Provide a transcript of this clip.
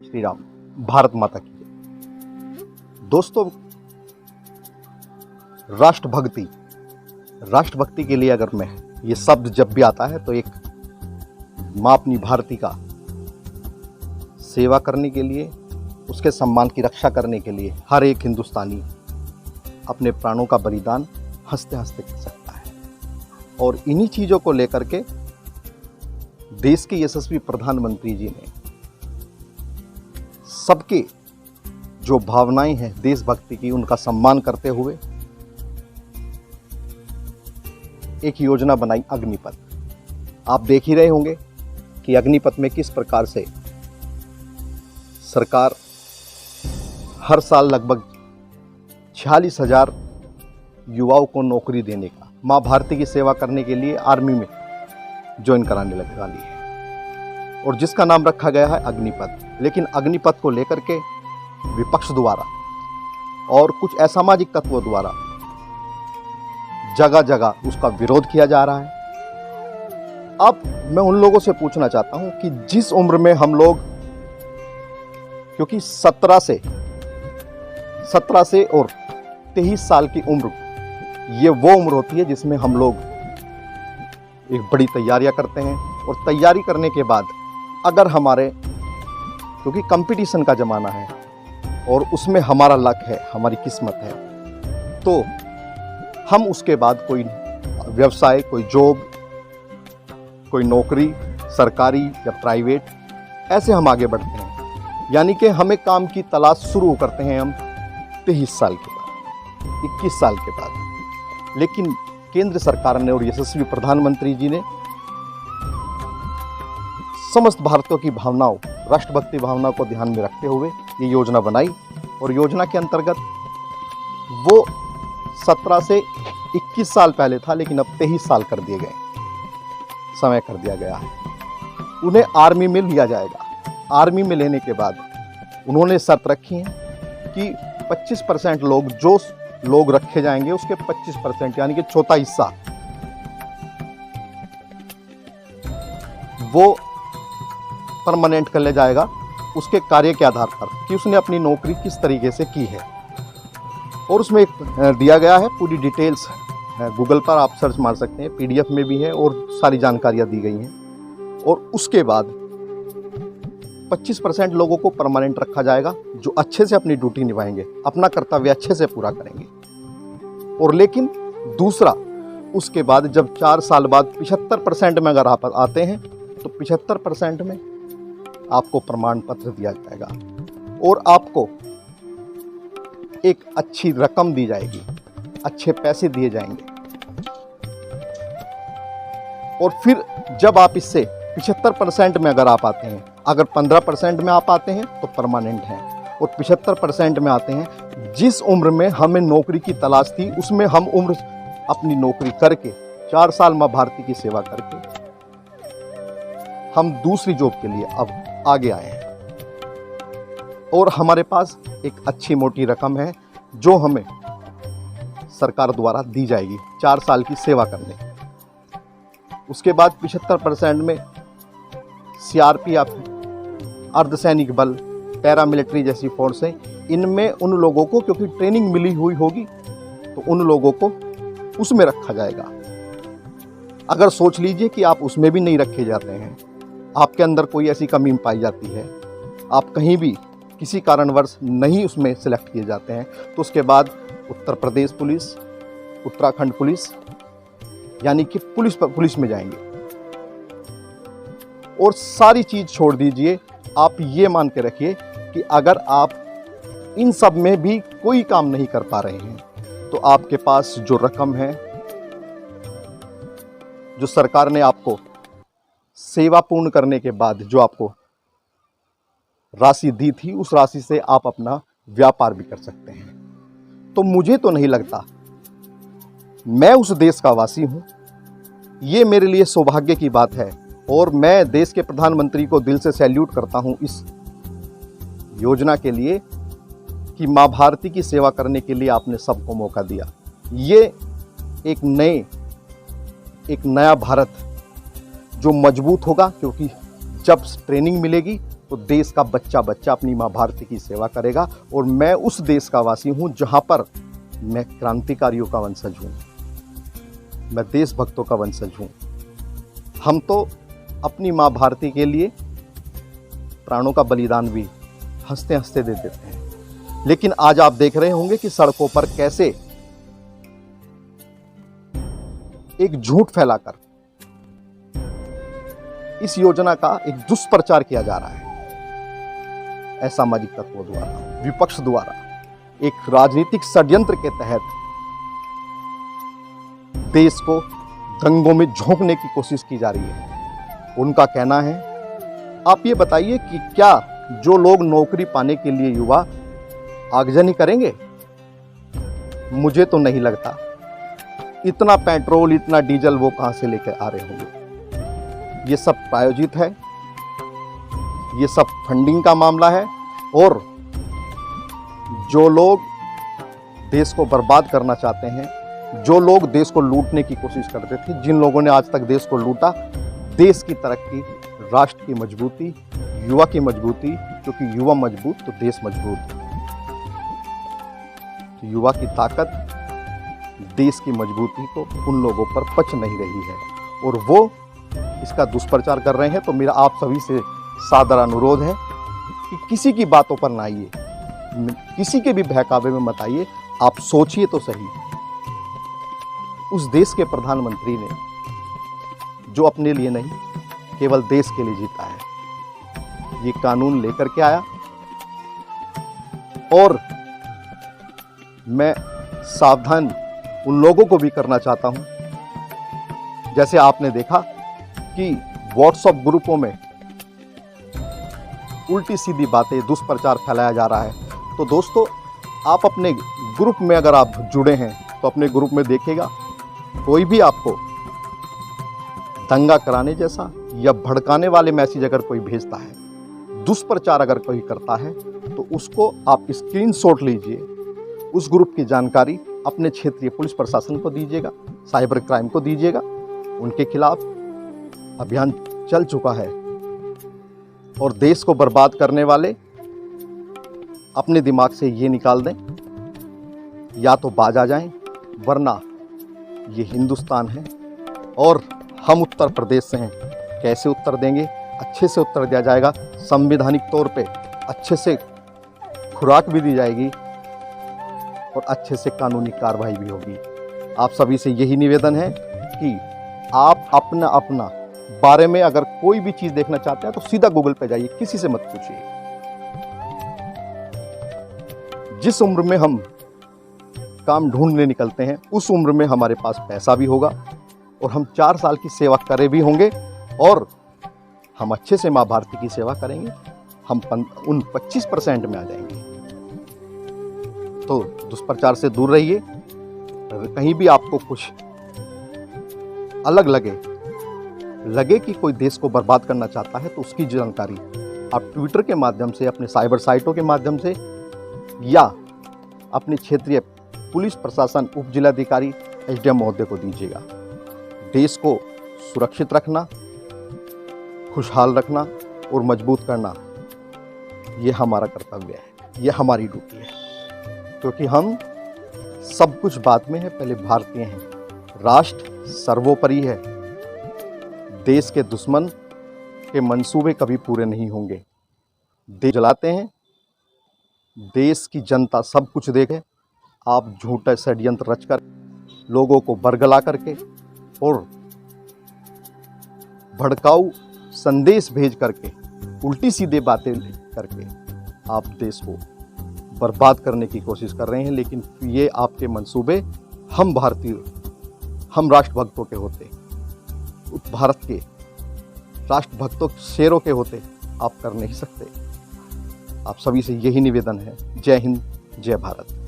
श्री राम। भारत माता की जय। दोस्तों, राष्ट्रभक्ति के लिए अगर मैं ये शब्द जब भी आता है तो एक माँ अपनी भारती का सेवा करने के लिए, उसके सम्मान की रक्षा करने के लिए हर एक हिंदुस्तानी अपने प्राणों का बलिदान हंसते हंसते कर सकता है। और इन्हीं चीज़ों को लेकर के देश के यशस्वी प्रधानमंत्री जी ने सबके जो भावनाएं हैं देशभक्ति की, उनका सम्मान करते हुए एक योजना बनाई, अग्निपथ। आप देख ही रहे होंगे कि अग्निपथ में किस प्रकार से सरकार हर साल लगभग 46,000 युवाओं को नौकरी देने का, माँ भारती की सेवा करने के लिए आर्मी में ज्वाइन कराने लगे वाली है, और जिसका नाम रखा गया है अग्निपथ। लेकिन अग्निपथ को लेकर के विपक्ष द्वारा और कुछ असामाजिक तत्वों द्वारा जगह जगह उसका विरोध किया जा रहा है। अब मैं उन लोगों से पूछना चाहता हूं कि जिस उम्र में हम लोग, क्योंकि 17 से और 23 साल की उम्र, ये वो उम्र होती है जिसमें हम लोग एक बड़ी तैयारियां करते हैं, और तैयारी करने के बाद अगर हमारे, क्योंकि कंपटीशन का ज़माना है और उसमें हमारा लक है, हमारी किस्मत है, तो हम उसके बाद कोई व्यवसाय, कोई जॉब, कोई नौकरी, सरकारी या प्राइवेट, ऐसे हम आगे बढ़ते हैं। यानी कि हमें काम की तलाश शुरू करते हैं हम 23 साल के बाद, 21 साल के बाद। लेकिन केंद्र सरकार ने और यशस्वी प्रधानमंत्री जी ने समस्त भारतीयों की भावनाओं, राष्ट्रभक्ति भावनाओं को ध्यान में रखते हुए ये योजना बनाई, और योजना के अंतर्गत वो 17 से 21 साल पहले था, लेकिन अब 23 साल कर दिए गए, समय कर दिया गया है। उन्हें आर्मी में लिया जाएगा। आर्मी में लेने के बाद उन्होंने शर्त रखी है कि 25% लोग, जो लोग रखे जाएंगे उसके 25% यानी कि चौथा हिस्सा वो परमानेंट कर ले जाएगा, उसके कार्य के आधार पर कि उसने अपनी नौकरी किस तरीके से की है। और उसमें एक दिया गया है पूरी डिटेल्स, गूगल पर आप सर्च मार सकते हैं, PDF में भी है और सारी जानकारियां दी गई हैं। और उसके बाद 25% लोगों को परमानेंट रखा जाएगा, जो अच्छे से अपनी ड्यूटी निभाएंगे, अपना कर्तव्य अच्छे से पूरा करेंगे। और लेकिन दूसरा, उसके बाद जब 4 साल बाद 75% में अगर आप आते हैं तो 75% में आपको प्रमाण पत्र दिया जाएगा, और आपको एक अच्छी रकम दी जाएगी, अच्छे पैसे दिए जाएंगे। और फिर जब आप इससे 75% में अगर आप आते हैं, अगर 15% में आप आते हैं तो परमानेंट हैं, और 75% में आते हैं, जिस उम्र में हमें नौकरी की तलाश थी उसमें हम उम्र अपनी नौकरी करके 4 साल माँ भारती की सेवा करके हम दूसरी जॉब के लिए अब आगे आए हैं, और हमारे पास एक अच्छी मोटी रकम है जो हमें सरकार द्वारा दी जाएगी 4 साल की सेवा करने। उसके बाद 75% में CRPF, अर्धसैनिक बल, पैरामिलिट्री जैसी फोर्सें, इनमें उन लोगों को, क्योंकि ट्रेनिंग मिली हुई होगी, तो उन लोगों को उसमें रखा जाएगा। अगर सोच लीजिए कि आप उसमें भी नहीं रखे जाते हैं, आपके अंदर कोई ऐसी कमी पाई जाती है, आप कहीं भी किसी कारणवश नहीं उसमें सिलेक्ट किए जाते हैं, तो उसके बाद उत्तर प्रदेश पुलिस, उत्तराखंड पुलिस, यानी कि पुलिस में जाएंगे। और सारी चीज़ छोड़ दीजिए, आप ये मान के रखिए कि अगर आप इन सब में भी कोई काम नहीं कर पा रहे हैं, तो आपके पास जो रकम है, जो सरकार ने आपको सेवा पूर्ण करने के बाद जो आपको राशि दी थी, उस राशि से आप अपना व्यापार भी कर सकते हैं। तो मुझे तो नहीं लगता, मैं उस देश का वासी हूं, ये मेरे लिए सौभाग्य की बात है, और मैं देश के प्रधानमंत्री को दिल से सैल्यूट करता हूं इस योजना के लिए कि माँ भारती की सेवा करने के लिए आपने सबको मौका दिया। ये एक नया भारत जो मजबूत होगा, क्योंकि जब ट्रेनिंग मिलेगी तो देश का बच्चा बच्चा अपनी माँ भारती की सेवा करेगा। और मैं उस देश का वासी हूँ जहाँ पर मैं क्रांतिकारियों का वंशज हूँ, मैं देशभक्तों का वंशज हूँ। हम तो अपनी माँ भारती के लिए प्राणों का बलिदान भी हंसते हंसते दे देते हैं। लेकिन आज आप देख रहे होंगे कि सड़कों पर कैसे एक झूठ फैलाकर इस योजना का एक दुष्प्रचार किया जा रहा है। असामाजिक तत्वों द्वारा, विपक्ष द्वारा एक राजनीतिक षड्यंत्र के तहत देश को दंगों में झोंकने की कोशिश की जा रही है। उनका कहना है, आप ये बताइए कि क्या जो लोग नौकरी पाने के लिए युवा आगजनी करेंगे? मुझे तो नहीं लगता। इतना पेट्रोल, इतना डीजल वो कहां से लेकर आ रहे होंगे? ये सब प्रायोजित है, ये सब फंडिंग का मामला है। और जो लोग देश को बर्बाद करना चाहते हैं, जो लोग देश को लूटने की कोशिश करते थे, जिन लोगों ने आज तक देश को लूटा, देश की तरक्की, राष्ट्र की मजबूती, युवा की मजबूती, क्योंकि युवा मजबूत तो देश मजबूत। तो युवा की ताकत, देश की मजबूती को उन लोगों पर पच नहीं रही है और वो इसका दुष्प्रचार कर रहे हैं। तो मेरा आप सभी से सादर अनुरोध है कि किसी की बातों पर ना आइए, किसी के भी बहकावे में मत आइए। आप सोचिए तो सही, उस देश के प्रधानमंत्री ने जो अपने लिए नहीं केवल देश के लिए जीता है, ये कानून लेकर के आया। और मैं सावधान उन लोगों को भी करना चाहता हूं, जैसे आपने देखा कि व्हाट्सएप ग्रुपों में उल्टी सीधी बातें, दुष्प्रचार फैलाया जा रहा है। तो दोस्तों, आप अपने ग्रुप में अगर आप जुड़े हैं तो अपने ग्रुप में देखिएगा, कोई भी आपको दंगा कराने जैसा या भड़काने वाले मैसेज अगर कोई भेजता है, दुष्प्रचार अगर कोई करता है, तो उसको आप स्क्रीनशॉट लीजिए, उस ग्रुप की जानकारी अपने क्षेत्रीय पुलिस प्रशासन को दीजिएगा, साइबर क्राइम को दीजिएगा। उनके खिलाफ अभियान चल चुका है। और देश को बर्बाद करने वाले अपने दिमाग से ये निकाल दें, या तो बाज आ जाएं, वरना ये हिंदुस्तान है और हम उत्तर प्रदेश से हैं। कैसे उत्तर देंगे? अच्छे से उत्तर दिया जाएगा, संवैधानिक तौर पे अच्छे से खुराक भी दी जाएगी और अच्छे से कानूनी कार्रवाई भी होगी। आप सभी से यही निवेदन है कि आप अपना अपना बारे में अगर कोई भी चीज़ देखना चाहते हैं तो सीधा गूगल पे जाइए, किसी से मत पूछिए। जिस उम्र में हम काम ढूंढने निकलते हैं, उस उम्र में हमारे पास पैसा भी होगा और हम 4 साल की सेवा करे भी होंगे और हम अच्छे से माँ भारती की सेवा करेंगे। हम उन 25% में आ जाएंगे। तो दुष्प्रचार से दूर रहिए। कहीं भी आपको कुछ अलग लगे कि कोई देश को बर्बाद करना चाहता है, तो उसकी जानकारी आप ट्विटर के माध्यम से, अपने साइबर साइटों के माध्यम से या अपने क्षेत्रीय पुलिस प्रशासन, उप जिलाधिकारी, एसडीएम महोदय को दीजिएगा। देश को सुरक्षित रखना, खुशहाल रखना और मजबूत करना, ये हमारा कर्तव्य है, ये हमारी ड्यूटी है। क्योंकि हम सब कुछ बाद में है, पहले भारतीय हैं। राष्ट्र सर्वोपरि है। देश के दुश्मन के मंसूबे कभी पूरे नहीं होंगे। देश जलाते हैं, देश की जनता सब कुछ देखे, आप झूठा षड्यंत्र रचकर लोगों को बरगला करके और भड़काऊ संदेश भेज करके, उल्टी सीधे बातें करके आप देश को बर्बाद करने की कोशिश कर रहे हैं। लेकिन ये आपके मंसूबे हम भारतीय, हम राष्ट्रभक्तों के होते, भारत के राष्ट्रभक्तों, शेरों के होते आप कर नहीं सकते। आप सभी से यही निवेदन है। जय हिंद, जय भारत।